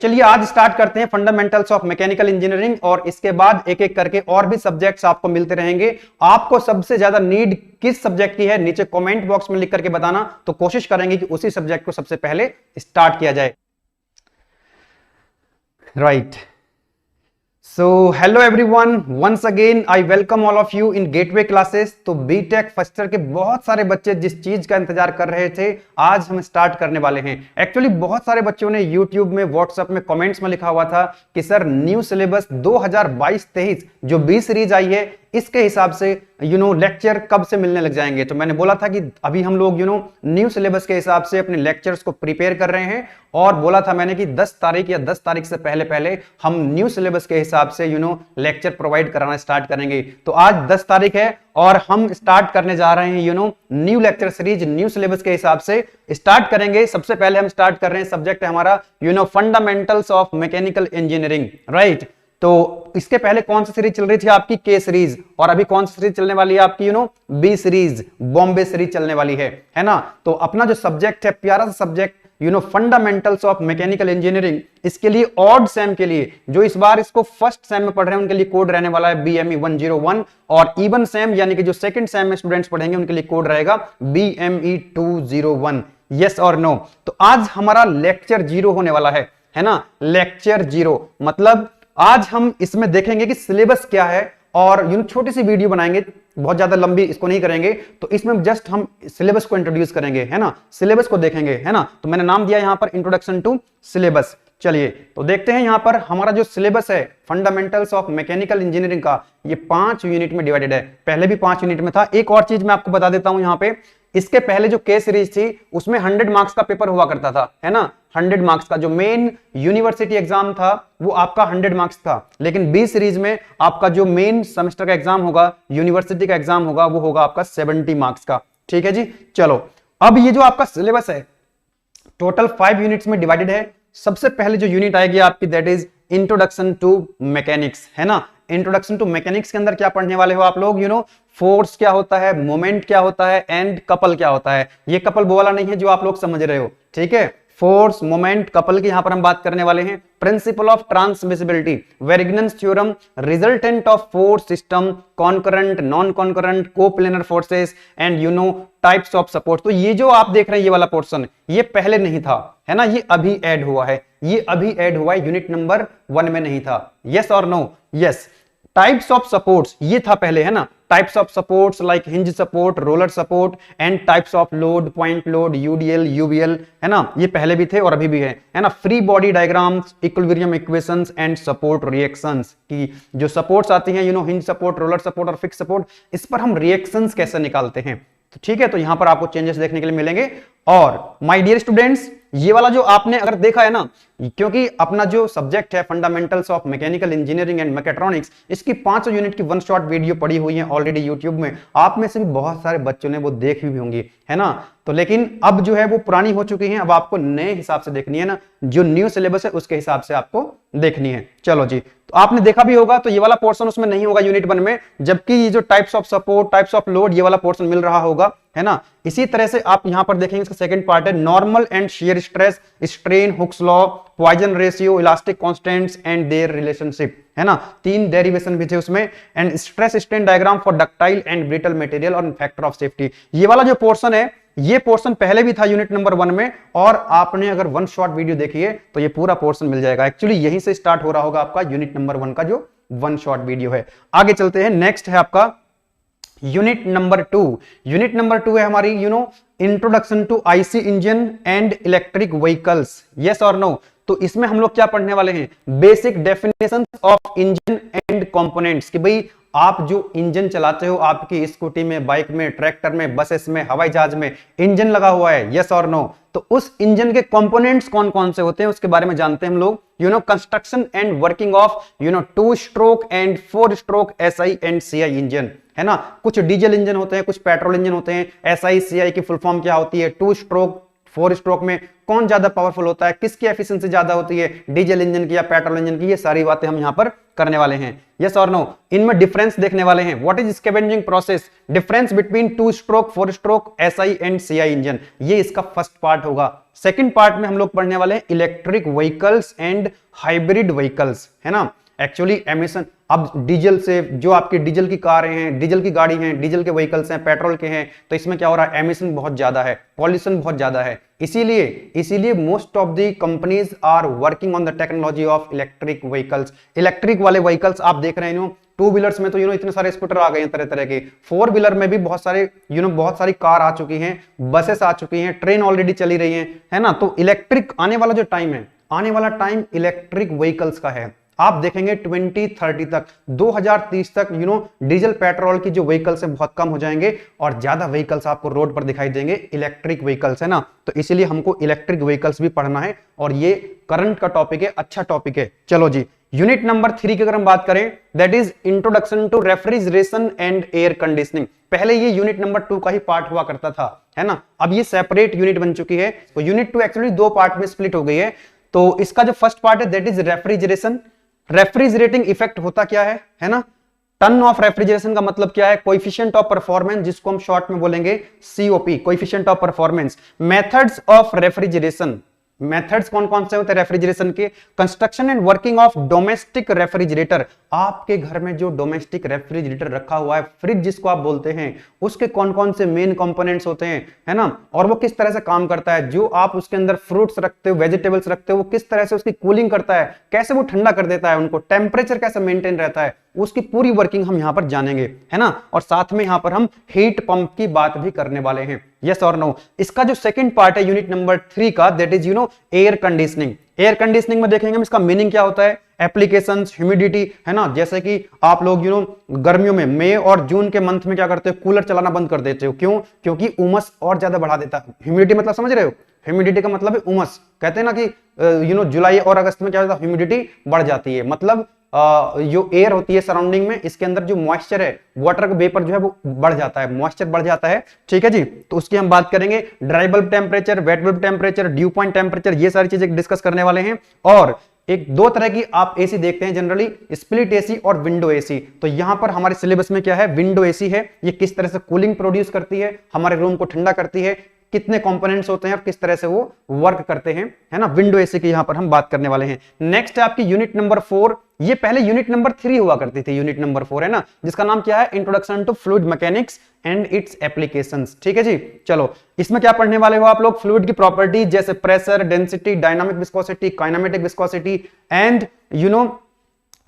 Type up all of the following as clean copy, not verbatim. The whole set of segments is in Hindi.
चलिए आज स्टार्ट करते हैं फंडामेंटल्स ऑफ मैकेनिकल इंजीनियरिंग और इसके बाद एक एक करके और भी सब्जेक्ट्स आपको मिलते रहेंगे। आपको सबसे ज्यादा नीड किस सब्जेक्ट की है नीचे कमेंट बॉक्स में लिख करके बताना, तो कोशिश करेंगे कि उसी सब्जेक्ट को सबसे पहले स्टार्ट किया जाए। Right, so hello everyone, once again I welcome all of you in gateway classes। तो बीटेक फर्स्ट ईयर के बहुत सारे बच्चे जिस चीज का इंतजार कर रहे थे आज हम स्टार्ट करने वाले हैं। एक्चुअली बहुत सारे बच्चों ने YouTube में व्हाट्सएप में कमेंट्स में लिखा हुआ था कि सर न्यू सिलेबस 2022-23 जो 20 सीरीज आई है इसके हिसाब से लेक्चर कब से मिलने लग जाएंगे। तो मैंने बोला था कि अभी हम लोग न्यू सिलेबस के हिसाब से अपने लेक्चर्स को प्रिपेयर कर रहे हैं और बोला था मैंने कि 10 तारीख या 10 तारीख से पहले पहले हम न्यू सिलेबस के हिसाब से लेक्चर प्रोवाइड कराना स्टार्ट करेंगे। तो आज 10 तारीख है और हम स्टार्ट करने जा रहे हैं new lecture series new syllabus के हिसाब से स्टार्ट करेंगे। सबसे पहले हम स्टार्ट कर रहे हैं, सब्जेक्ट है हमारा fundamentals of mechanical engineering. Right, तो इसके पहले कौन सी सीरीज चल रही थी आपकी? के सीरीज। और अभी कौन सी सीरीज चलने वाली है आपकी? बी सीरीज, बॉम्बे सीरीज चलने वाली है ना। तो अपना जो सब्जेक्ट है, प्यारा सा subject fundamentals of mechanical engineering, इसके लिए ऑड सेम के लिए जो इस बार इसको फर्स्ट सेम में पढ़ रहे हैं उनके लिए कोड रहने वाला है BME 101 और इवन सेम यानी कि जो सेकंड सेम में स्टूडेंट्स पढ़ेंगे उनके लिए कोड रहेगा BME 201। यस और नो? तो आज हमारा लेक्चर 0 होने वाला है ना। लेक्चर 0 मतलब आज हम इसमें देखेंगे कि सिलेबस क्या है और छोटी सी वीडियो बनाएंगे, बहुत ज्यादा लंबी इसको नहीं करेंगे। तो इसमें जस्ट हम सिलेबस को इंट्रोड्यूस करेंगे, है ना, सिलेबस को देखेंगे, है ना। तो मैंने नाम दिया यहां पर इंट्रोडक्शन टू सिलेबस। चलिए तो देखते हैं यहां पर हमारा जो सिलेबस है फंडामेंटल्स ऑफ मैकेनिकल इंजीनियरिंग का, ये 5 यूनिट में डिवाइडेड है। पहले भी 5 यूनिट में था। एक और चीज मैं आपको बता देता हूं यहां पे, इसके पहले जो के सीरीज थी उसमें 100 मार्क्स का पेपर हुआ करता था, है ना। 100 मार्क्स का जो मेन यूनिवर्सिटी एग्जाम था वो आपका 100 मार्क्स था, लेकिन बी सीरीज में आपका जो मेन सेमेस्टर का एग्जाम होगा, यूनिवर्सिटी का एग्जाम होगा, वो होगा आपका 70 मार्क्स का। ठीक है जी। चलो अब ये जो आपका सिलेबस है टोटल 5 यूनिट्स में डिवाइडेड है। सबसे पहले जो यूनिट आएगी आपकी that is introduction to mechanics, है ना। इंट्रोडक्शन टू मैकेनिक्स के अंदर क्या पढ़ने वाले हो आप लोग? फोर्स क्या होता है, मोमेंट क्या होता है एंड कपल क्या होता है। ये कपल वो वाला नहीं है जो आप लोग समझ रहे हो, ठीक है। फोर्स, मोमेंट, कपल की यहां पर हम बात करने वाले हैं। Principle of transmissibility, Varignon's theorem, resultant of force system, concurrent, non concurrent, coplanar forces and types of support. तो ये जो आप देख रहे हैं ये वाला पोर्शन, ये पहले नहीं था, है ना, ये अभी ऐड हुआ है, ये अभी ऐड हुआ है, यूनिट नंबर 1 में नहीं था। यस और no? Yes. Types of supports ये था पहले, है ना। Types of supports like hinge support, roller support and types of load, point load, UDL, UVL, है ना, ये पहले भी थे और अभी भी है ना। Free body diagrams, equilibrium equations and support reactions की जो सपोर्ट्स आती हैं, हिंज सपोर्ट, रोलर सपोर्ट और फिक्स सपोर्ट, इस पर हम रिएक्शंस कैसे निकालते हैं। तो ठीक है, तो यहां पर आपको चेंजेस देखने के लिए मिलेंगे। और माय डियर स्टूडेंट्स, ये वाला जो आपने अगर देखा है ना, क्योंकि अपना जो सब्जेक्ट है fundamentals of mechanical engineering and mechatronics, इसकी 5 यूनिट की 1 शॉट वीडियो पड़ी हुई है ऑलरेडी यूट्यूब में। आप में से भी बहुत सारे बच्चों ने वो देखी भी होंगी, है ना। तो लेकिन अब जो है वो पुरानी हो चुकी है, अब आपको नए हिसाब से देखनी है ना, जो न्यू सिलेबस है उसके हिसाब से आपको देखनी है। चलो जी, तो आपने देखा भी होगा, तो ये वाला पोर्शन उसमें नहीं होगा यूनिट 1 में, जबकि ये जो types of support, types of load, ये वाला पोर्शन मिल रहा होगा, है ना। इसी तरह से आप यहां पर देखेंगे इसका सेकंड पार्ट है normal and shear stress, strain, Hooke's law, Poisson ratio, elastic constants and their relationship, है ना। 3 डेरिवेशन भी थे उसमें। And stress strain diagram for ductile and brittle material और फैक्टर ऑफ सेफ्टी। ये वाला जो पोर्शन है, ये पोर्शन पहले भी था यूनिट नंबर 1 में, और आपने अगर 1 शॉट वीडियो देखी है तो ये पूरा पोर्शन मिल जाएगा। एक्चुअली यहीं से स्टार्ट हो रहा होगा आपका यूनिट नंबर 1 का जो 1 शॉट वीडियो है। आगे चलते हैं, नेक्स्ट है आपका यूनिट नंबर 2। यूनिट नंबर 2 है हमारी introduction to IC engine and electric vehicles. Yes और नो? तो इसमें हम लोग क्या पढ़ने वाले हैं? Basic definition of engine and components, कि भाई आप जो इंजन चलाते हो, आपकी स्कूटी में, बाइक में, ट्रैक्टर में, बसेस में, हवाई जहाज में इंजन लगा हुआ है। यस और नो? तो उस इंजन के कंपोनेंट्स कौन कौन से होते हैं उसके बारे में जानते हैं हम लोग। Construction and working of 2 stroke and 4 stroke SI and CI engine, है ना। कुछ डीजल इंजन होते हैं, कुछ पेट्रोल इंजन होते हैं। SI CI की फुल फॉर्म क्या होती है? 2 स्ट्रोक फोर स्ट्रोक में कौन ज्यादा पावरफुल होता है, किसकी एफिशिएंसी ज्यादा होती है, डीजल इंजन की या पेट्रोल इंजन की, ये सारी बातें हम यहाँ पर करने वाले हैं। यस और नो, इनमें डिफरेंस देखने वाले हैं। What is scavenging process, difference between two stroke, four stroke, SI and CI engine, ये इसका फर्स्ट पार्ट होगा। सेकंड पार्ट में हम लोग पढ़ने वाले हैं electric vehicles and hybrid vehicles, है ना। एक्चुअली एमिशन, अब डीजल से जो आपकी डीजल की कारें हैं, डीजल की गाड़ी हैं, डीजल के व्हीकल्स हैं, पेट्रोल के हैं, तो इसमें क्या हो रहा है, एमिशन बहुत ज्यादा है, पॉल्यूशन बहुत ज्यादा है। इसीलिए most of the companies are working on the technology of electric vehicles. Electric वाले व्हीकल्स आप देख रहे हो, टू व्हीलर्स में तो इतने सारे स्कूटर आ गए हैं तरह तरह के, फोर व्हीलर में भी बहुत सारे बहुत सारी कार आ चुकी हैं, बसेस आ चुकी हैं, ट्रेन ऑलरेडी चली रही है ना। तो इलेक्ट्रिक आने वाला जो टाइम है, आने वाला टाइम इलेक्ट्रिक व्हीकल्स का है। आप देखेंगे 2030 तक, 2030 तक डीजल पेट्रोल की जो व्हीकल्स है बहुत कम हो जाएंगे और ज्यादा व्हीकल्स आपको रोड पर दिखाई देंगे, इलेक्ट्रिक व्हीकल्स, है ना। तो इसीलिए हमको इलेक्ट्रिक व्हीकल्स भी पढ़ना है और ये करंट का टॉपिक है, अच्छा टॉपिक है। चलो जी, यूनिट नंबर 3 की अगर हम बात करें, that is introduction to refrigeration and air conditioning. पहले ये यूनिट नंबर 2 का ही पार्ट हुआ करता था, है ना। अब ये सेपरेट यूनिट बन चुकी है। तो यूनिट 2 एक्चुअली 2 पार्ट में स्प्लिट हो गई है। तो इसका जो फर्स्ट पार्ट है that is refrigeration. Refrigerating effect होता क्या है ना। टन ऑफ रेफ्रिजरेशन का मतलब क्या है, कोएफिशिएंट ऑफ परफॉर्मेंस, जिसको हम शॉर्ट में बोलेंगे COP, coefficient of performance. Methods of refrigeration, methods कौन कौन से होते हैं रेफ्रिजरेशन के, construction and working of domestic refrigerator. आपके घर में जो डोमेस्टिक रेफ्रिजरेटर रखा हुआ है, फ्रिज जिसको आप बोलते हैं, उसके कौन कौन से मेन कंपोनेंट्स होते हैं, है ना, और वो किस तरह से काम करता है। जो आप उसके अंदर फ्रूट्स रखते हो, वेजिटेबल्स रखते हो, वो किस तरह से उसकी कूलिंग करता है, कैसे वो ठंडा कर देता है उनको, टेम्परेचर कैसे मेंटेन रहता है, उसकी पूरी वर्किंग हम यहां पर जानेंगे, है ना। और साथ में यहां पर हम हीट पंप की बात भी करने वाले हैं। यस और नो। इसका जो सेकंड पार्ट है यूनिट नंबर 3 का, that is air conditioning. Air conditioning में देखेंगे हम इसका मीनिंग क्या होता है, एप्लीकेशंस, ह्यूमिडिटी, है ना। जैसे कि आप लोग गर्मियों में मई और जून के मंथ में क्या करते हो, कूलर चलाना बंद कर देते हो। क्यों? क्योंकि उमस और ज्यादा बढ़ा देता है। ह्यूमिडिटी मतलब समझ रहे हो, ह्यूमिडिटी का मतलब है उमस। कहते हैं ना कि जुलाई और अगस्त में क्या होता है, ह्यूमिडिटी बढ़ जाती है। मतलब जो एयर होती है सराउंडिंग में, इसके अंदर जो मॉइस्चर है, वाटर का वेपर जो है वो बढ़ जाता है, मॉइस्चर बढ़ जाता है। ठीक है जी, तो उसकी हम बात करेंगे। Dry bulb temperature, wet bulb temperature, due point temperature, ये सारी चीजें डिस्कस करने वाले हैं। और एक दो तरह की आप एसी देखते हैं जनरली, स्प्लिट एसी और विंडो एसी। तो यहां पर हमारे सिलेबस में क्या है, विंडो एसी है। ये किस तरह से कूलिंग प्रोड्यूस करती है, हमारे रूम को ठंडा करती है, कितने कंपोनेंट्स होते हैं और किस तरह से वो वर्क करते हैं, है ना। विंडो एसी की यहां पर हम बात करने वाले हैं। नेक्स्ट है आपकी यूनिट नंबर 4। ये पहले यूनिट नंबर 3 हुआ करती थी, यूनिट नंबर 4 है ना, जिसका नाम क्या है, introduction to fluid mechanics and its applications. ठीक है जी। चलो, इसमें क्या पढ़ने वाले हो आप लोग, फ्लूइड की प्रॉपर्टीज जैसे pressure, density, dynamic viscosity, kinematic viscosity and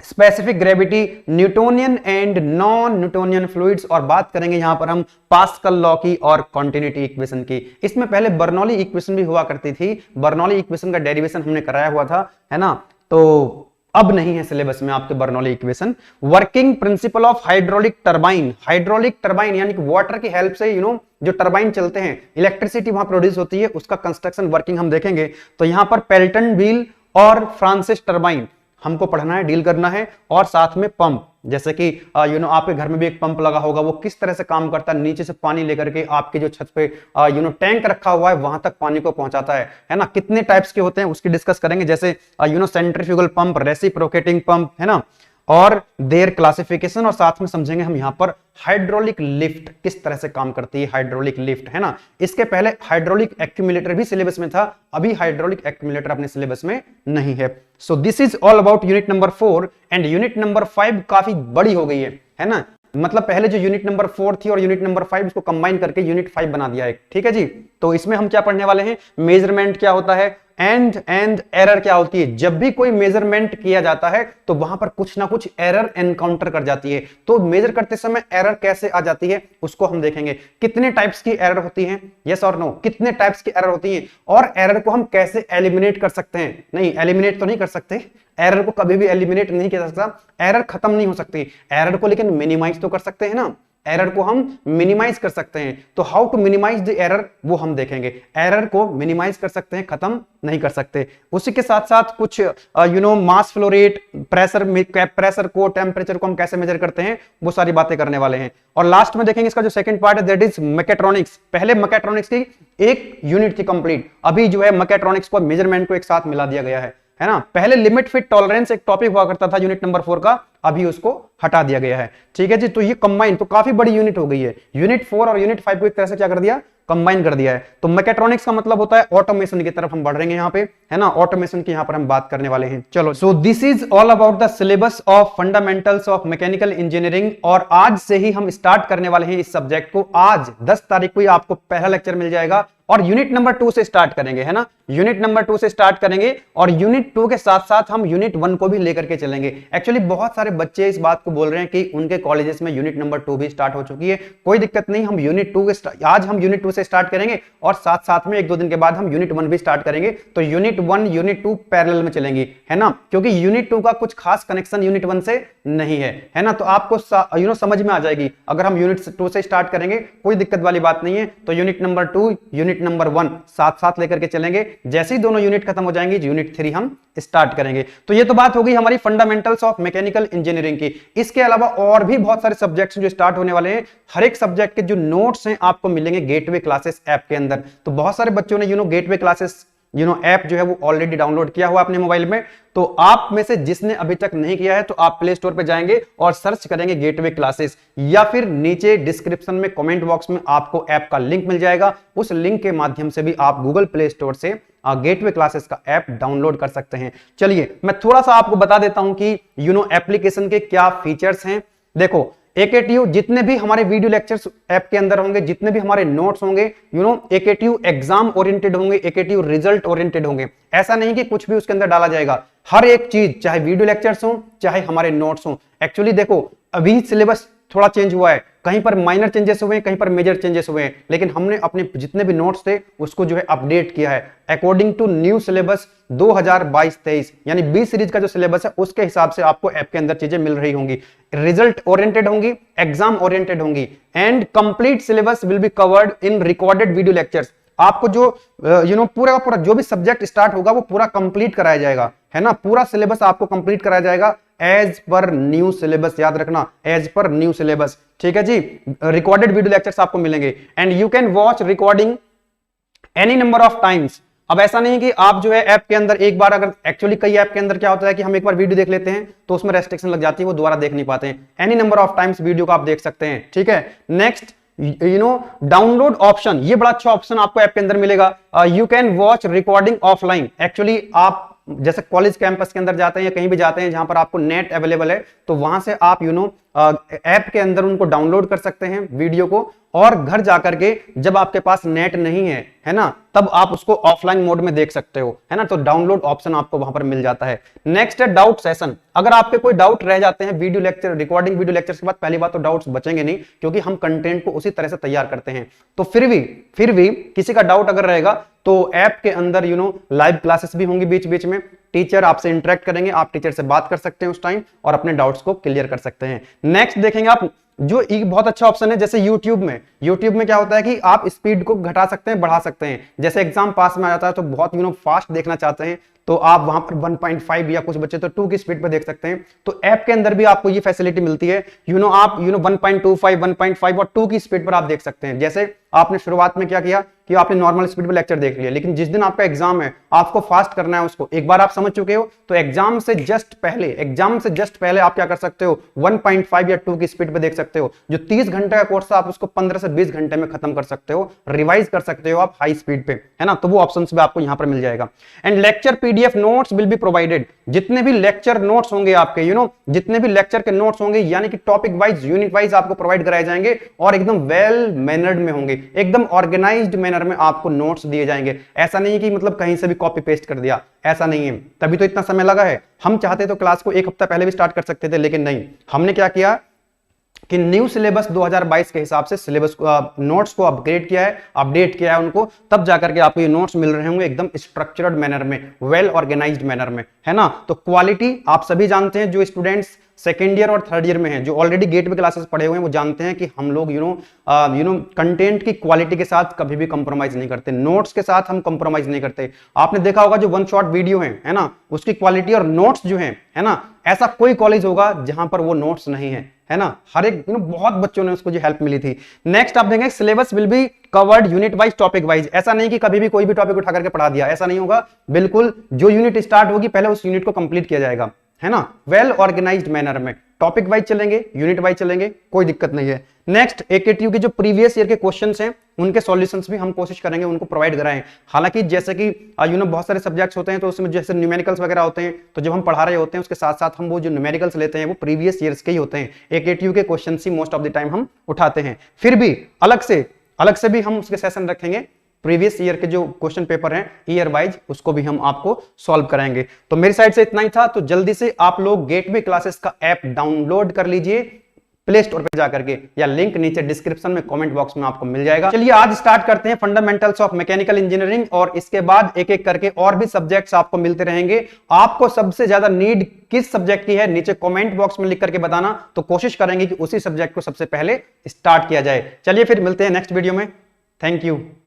specific gravity, Newtonian and non Newtonian fluids. और बात करेंगे यहां पर हम पास्कल लॉ की और कॉन्टिन्यूटी इक्वेशन की। इसमें पहले बर्नौली इक्वेशन भी हुआ करती थी, बर्नौली इक्वेशन का डेरिवेशन हमने कराया हुआ था, है ना। तो अब नहीं है सिलेबस में आपके Bernoulli equation. Working principle of hydraulic turbine, hydraulic turbine यानी कि वाटर की हेल्प से जो टरबाइन चलते हैं, इलेक्ट्रिसिटी वहां प्रोड्यूस होती है, उसका कंस्ट्रक्शन वर्किंग हम देखेंगे। तो यहां पर पेल्टन व्हील और फ्रांसिस टरबाइन हमको पढ़ना है, डील करना है। और साथ में पंप, जैसे कि आपके घर में भी एक पंप लगा होगा, वो किस तरह से काम करता है, नीचे से पानी लेकर के आपके जो छत पे टैंक रखा हुआ है वहां तक पानी को पहुंचाता है ना। कितने टाइप्स के होते हैं उसकी डिस्कस करेंगे, जैसे सेंट्रीफ्यूगल पंप, रेसिप्रोकेटिंग पंप, है ना, और देयर क्लासिफिकेशन। और साथ में समझेंगे हम यहां पर हाइड्रोलिक लिफ्ट किस तरह से काम करती है, हाइड्रोलिक लिफ्ट, है ना। इसके पहले हाइड्रोलिक एक्यूमुलेटर भी सिलेबस में था, अभी हाइड्रोलिक एक्यूमुलेटर अपने सिलेबस में नहीं है। So this is all about unit number 4 and unit number 5 काफी बड़ी हो गई है ना। मतलब पहले जो यूनिट नंबर 4 थी और यूनिट नंबर 5 इसको कंबाइन करके यूनिट 5 बना दिया है। ठीक है जी। तो इसमें हम क्या पढ़ने वाले हैं, मेजरमेंट क्या होता है एंड एरर क्या होती है। जब भी कोई मेजरमेंट किया जाता है तो वहां पर कुछ ना कुछ एरर एनकाउंटर कर जाती है। तो मेजर करते समय एरर कैसे आ जाती है उसको हम देखेंगे। कितने टाइप्स की एरर होती है, यस और नो, कितने टाइप्स की एरर होती है, और एरर को हम कैसे एलिमिनेट कर सकते हैं। नहीं, एलिमिनेट तो नहीं कर सकते, एरर को कभी भी एलिमिनेट नहीं किया जा सकता, एरर खत्म नहीं हो सकती, एरर को लेकिन मिनिमाइज तो कर सकते हैं ना। एरर को हम मिनिमाइज कर सकते हैं। तो how to minimise the error वो हम देखेंगे। एरर को मिनिमाइज कर सकते हैं, खत्म नहीं कर सकते। उसी के साथ साथ कुछ मास फ्लो रेट, प्रेशर को, टेम्परेचर को हम कैसे मेजर करते हैं, वो सारी बातें करने वाले हैं। और लास्ट में देखेंगे इसका जो सेकंड पार्ट है दैट इज मैकेट्रॉनिक्स। पहले मैकेट्रॉनिक्स की एक यूनिट थी कंप्लीट, अभी जो है मैकेट्रॉनिक्स को, मेजरमेंट को एक साथ मिला दिया गया है ना। पहले लिमिट फिट टॉलरेंस एक टॉपिक हुआ करता था यूनिट नंबर 4 का, अभी उसको हटा दिया गया है। ठीक है जी, तो ये कंबाइन, तो काफी बड़ी यूनिट हो गई है। यूनिट 4 और यूनिट 5 को एक तरह से क्या कर दिया, कंबाइन कर दिया है। तो मैकेट्रॉनिक्स का मतलब होता है ऑटोमेशन की तरफ हम बढ़ रहे हैं यहाँ पे, है ना, ऑटोमेशन की यहाँ पर हम बात करने वाले हैं। चलो, so this is all about the syllabus of fundamentals of mechanical engineering. और आज से ही हम स्टार्ट करने वाले हैं इस सब्जेक्ट को। आज 10 तारीख को ही आपको पहला लेक्चर मिल जाएगा और यूनिट नंबर 2 से स्टार्ट करेंगे, है ना। यूनिट नंबर 2 से स्टार्ट करेंगे और यूनिट 2 के साथ साथ हम यूनिट 1 को भी लेकर के चलेंगे। एक्चुअली बहुत सारे बच्चे इस बात को बोल रहे हैं कि उनके कॉलेजेस में यूनिट नंबर 2 भी स्टार्ट हो चुकी है। कोई दिक्कत नहीं, हम यूनिट 2 आज हम यूनिट 2 से स्टार्ट करेंगे और साथ साथ में 1-2 दिन के बाद हम यूनिट 1 भी स्टार्ट करेंगे। तो यूनिट 1 यूनिट 2 पैरेलल में चलेंगी, है ना, क्योंकि यूनिट 2 का कुछ खास कनेक्शन यूनिट 1 से नहीं है ना। तो आपको समझ में आ जाएगी। अगर हम यूनिट 2 से स्टार्ट करेंगे कोई दिक्कत वाली बात नहीं है। तो यूनिट नंबर 2 यूनिट नंबर 1 साथ साथ लेकर के चलेंगे। जैसे ही दोनों यूनिट खत्म हो जाएंगे यूनिट 3 हम स्टार्ट करेंगे। तो ये तो बात होगी हमारी फंडामेंटल्स ऑफ मैकेनिकल इंजीनियरिंग की। इसके अलावा और भी बहुत सारे सब्जेक्ट्स जो स्टार्ट होने वाले हैं। हर एक सब्जेक्ट के जो नोट्स हैं आपको मिलेंगे गेटवे क्लासेस ऐप के अंदर। तो बहुत सारे बच्चों ने गेटवे क्लासेस ऐप जो है वो ऑलरेडी डाउनलोड किया हुआ अपने मोबाइल में। तो आप में से जिसने अभी तक नहीं किया है तो आप प्ले स्टोर पे जाएंगे और सर्च करेंगे गेटवे क्लासेस, या फिर नीचे डिस्क्रिप्शन में कमेंट बॉक्स में आपको ऐप का लिंक मिल जाएगा। उस लिंक के माध्यम से भी आप गूगल प्ले स्टोर से गेटवे क्लासेस का ऐप डाउनलोड कर सकते हैं। चलिए मैं थोड़ा सा आपको बता देता हूं कि एप्लीकेशन के क्या फीचर्स हैं। देखो, AKTU जितने भी हमारे वीडियो लेक्चर्स ऐप के अंदर होंगे, जितने भी हमारे नोट्स होंगे, AKTU एग्जाम ओरिएंटेड होंगे, AKTU रिजल्ट ओरिएंटेड होंगे। ऐसा नहीं कि कुछ भी उसके अंदर डाला जाएगा। हर एक चीज, चाहे वीडियो लेक्चर्स हो चाहे हमारे नोट्स हो। एक्चुअली देखो, अभी सिलेबस थोड़ा चेंज हुआ है, कहीं पर माइनर चेंजेस हुए हैं, कहीं पर मेजर चेंजेस हुए हैं, लेकिन हमने अपने जितने भी नोट्स थे उसको जो है अपडेट किया है अकॉर्डिंग टू न्यू सिलेबस 2022-23, यानी 20 सीरीज का जो सिलेबस है उसके हिसाब से आपको ऐप के अंदर चीजें मिल रही होंगी। रिजल्ट ओरिएंटेड होंगी, एग्जाम ओरिएंटेड होंगी, and complete syllabus will be covered in recorded video lectures. आपको जो पूरा का पूरा जो भी सब्जेक्ट स्टार्ट होगा वो पूरा कंप्लीट कराया जाएगा, है ना। पूरा सिलेबस आपको कंप्लीट कराया जाएगा एज पर न्यू सिलेबस, याद रखना, एज पर न्यू सिलेबस। ठीक है जी, रिकॉर्डेड वीडियो लेक्चर्स आपको मिलेंगे and you can watch recording any number of times. अब ऐसा नहीं कि आप जो है ऐप के अंदर एक बार, अगर एक्चुअली कई ऐप के अंदर क्या होता है कि हम एक बार वीडियो देख लेते हैं तो उसमें रेस्ट्रिक्शन लग जाती है, वो दोबारा देख नहीं पाते हैं। Any number of times video को आप देख सकते हैं। ठीक है, नेक्स्ट डाउनलोड ऑप्शन, ये बड़ा अच्छा ऑप्शन आपको ऐप के अंदर मिलेगा। You can watch recording offline. Actually आप जैसे कॉलेज कैंपस के अंदर जाते हैं या कहीं भी जाते हैं जहां पर आपको नेट अवेलेबल है, तो वहां से आप ऐप के अंदर उनको डाउनलोड कर सकते हैं वीडियो को, और घर जाकर के जब आपके पास नेट नहीं है ना, तब आप उसको ऑफलाइन मोड में देख सकते हो, है ना। तो डाउनलोड ऑप्शन आपको वहां पर मिल जाता है। नेक्स्ट है डाउट सेशन। अगर आपके कोई डाउट रह जाते हैं video lecture, recording video lectures के बाद, पहली बात तो डाउट्स बचेंगे नहीं क्योंकि हम कंटेंट को उसी तरह से तैयार करते हैं। तो फिर भी किसी का डाउट अगर रहेगा तो ऐप के अंदर लाइव क्लासेस भी होंगी बीच बीच में। टीचर आपसे इंटरेक्ट करेंगे, आप टीचर से बात कर सकते हैं उस टाइम और अपने डाउट्स को क्लियर कर सकते हैं। नेक्स्ट देखेंगे आप, जो एक बहुत अच्छा ऑप्शन है, जैसे YouTube में क्या होता है कि आप स्पीड को घटा सकते हैं, बढ़ा सकते हैं। जैसे एग्जाम पास में आ जाता है तो बहुत फास्ट देखना चाहते हैं तो आप वहां पर 1.5 या कुछ बच्चे तो 2 की स्पीड पे देख सकते हैं। तो ऐप के अंदर भी आपको ये फैसिलिटी मिलती है। आप 1.25, 1.5 और 2 की स्पीड पर आप देख सकते हैं। जैसे आपने शुरुआत में क्या किया कि आपने नॉर्मल स्पीड पे लेक्चर देख लिया, लेकिन जिस दिन आपका एग्जाम है आपको फास्ट करना है उसको, एक बार आप समझ चुके हो तो एग्जाम से जस्ट पहले आप क्या कर सकते हो, 1.5 या 2 की स्पीड पे देख सकते हो। जो 30 घंटे का कोर्स है आप उसको 15 से 20 घंटे में खत्म कर सकते हो, रिवाइज कर सकते हो आप हाई स्पीड पे, है ना। तो वो ऑप्शन भी आपको यहां पर मिल जाएगा। And lecture PDF notes will be provided. जितने भी लेक्चर नोट्स होंगे आपके, जितने भी लेक्चर के नोट्स होंगे, यानी कि टॉपिक वाइज, यूनिट वाइज आपको प्रोवाइड कराए जाएंगे और एकदम वेल मैनर्ड में होंगे, एकदम ऑर्गेनाइज्ड मैनर में आपको नोट्स दिए जाएंगे। ऐसा नहीं है कि मतलब कहीं से भी कॉपी पेस्ट कर दिया, ऐसा नहीं है। तभी तो इतना समय लगा है। हम चाहते तो क्लास को एक हफ्ता पहले भी स्टार्ट कर सकते थे, लेकिन नहीं, हमने क्या किया कि न्यू सिलेबस 2022 के हिसाब से सिलेबस नोट्स को अपडेट किया है उनको, तब जाकर के आपको ये नोट्स मिल रहे होंगे एकदम स्ट्रक्चर्ड मैनर में, वेल ऑर्गेनाइज्ड मैनर में, है ना। तो क्वालिटी आप सभी जानते हैं, जो स्टूडेंट्स सेकेंड ईयर और थर्ड ईयर में हैं, जो ऑलरेडी गेटवे क्लासेस पढ़े हुए हैं, वो जानते हैं कि हम लोग कंटेंट की क्वालिटी के साथ कभी भी कंप्रोमाइज नहीं करते, नोट्स के साथ हम कंप्रोमाइज नहीं करते। आपने देखा होगा जो वन शॉट वीडियो है ना, उसकी क्वालिटी और नोट्स जो है ना, ऐसा कोई कॉलेज होगा जहां पर वो नोट्स नहीं है ना। हर एक बहुत बच्चों ने उसको जो हेल्प मिली थी। नेक्स्ट आप देखेंगे syllabus will be covered unit wise, topic wise. ऐसा नहीं कि कभी भी कोई भी टॉपिक उठा करके पढ़ा दिया, ऐसा नहीं होगा। बिल्कुल जो यूनिट स्टार्ट होगी पहले उस यूनिट को कंप्लीट किया जाएगा, है ना, वेल ऑर्गेनाइज्ड मैनर में। टॉपिक वाइज चलेंगे, यूनिट वाइज चलेंगे, कोई दिक्कत नहीं है। नेक्स्ट एकेटीयू के जो प्रीवियस ईयर के क्वेश्चंस हैं उनके सॉल्यूशंस भी हम कोशिश करेंगे उनको प्रोवाइड कराएं। हालांकि जैसे कि बहुत सारे सब्जेक्ट्स होते हैं तो उसमें जैसे न्यूमेरिकल्स वगैरह होते हैं, तो जब हम पढ़ा रहे होते हैं उसके साथ साथ हम वो जो न्यूमेरिकल्स लेते हैं वो प्रीवियस ईयर्स के ही होते हैं। एकेटीयू के question he most of the time हम उठाते हैं। फिर भी अलग से भी हम उसके सेशन रखेंगे, प्रीवियस ईयर के जो क्वेश्चन पेपर हैं ईयर वाइज, उसको भी हम आपको सॉल्व कराएंगे। तो मेरी साइड से इतना ही था। तो जल्दी से आप लोग गेटवे क्लासेस का ऐप डाउनलोड कर लीजिए प्ले स्टोर पे जाकर के, या लिंक नीचे डिस्क्रिप्शन में कमेंट बॉक्स में आपको मिल जाएगा। चलिए आज स्टार्ट करते हैं फंडामेंटल्स ऑफ मैकेनिकल इंजीनियरिंग, और इसके बाद एक एक करके और भी सब्जेक्ट्स आपको मिलते रहेंगे। आपको सबसे ज्यादा नीड किस सब्जेक्ट की है नीचे कमेंट बॉक्स में लिख करके बताना, तो कोशिश करेंगे कि उसी सब्जेक्ट को सबसे पहले स्टार्ट किया जाए। चलिए फिर मिलते हैं नेक्स्ट वीडियो में। Thank you.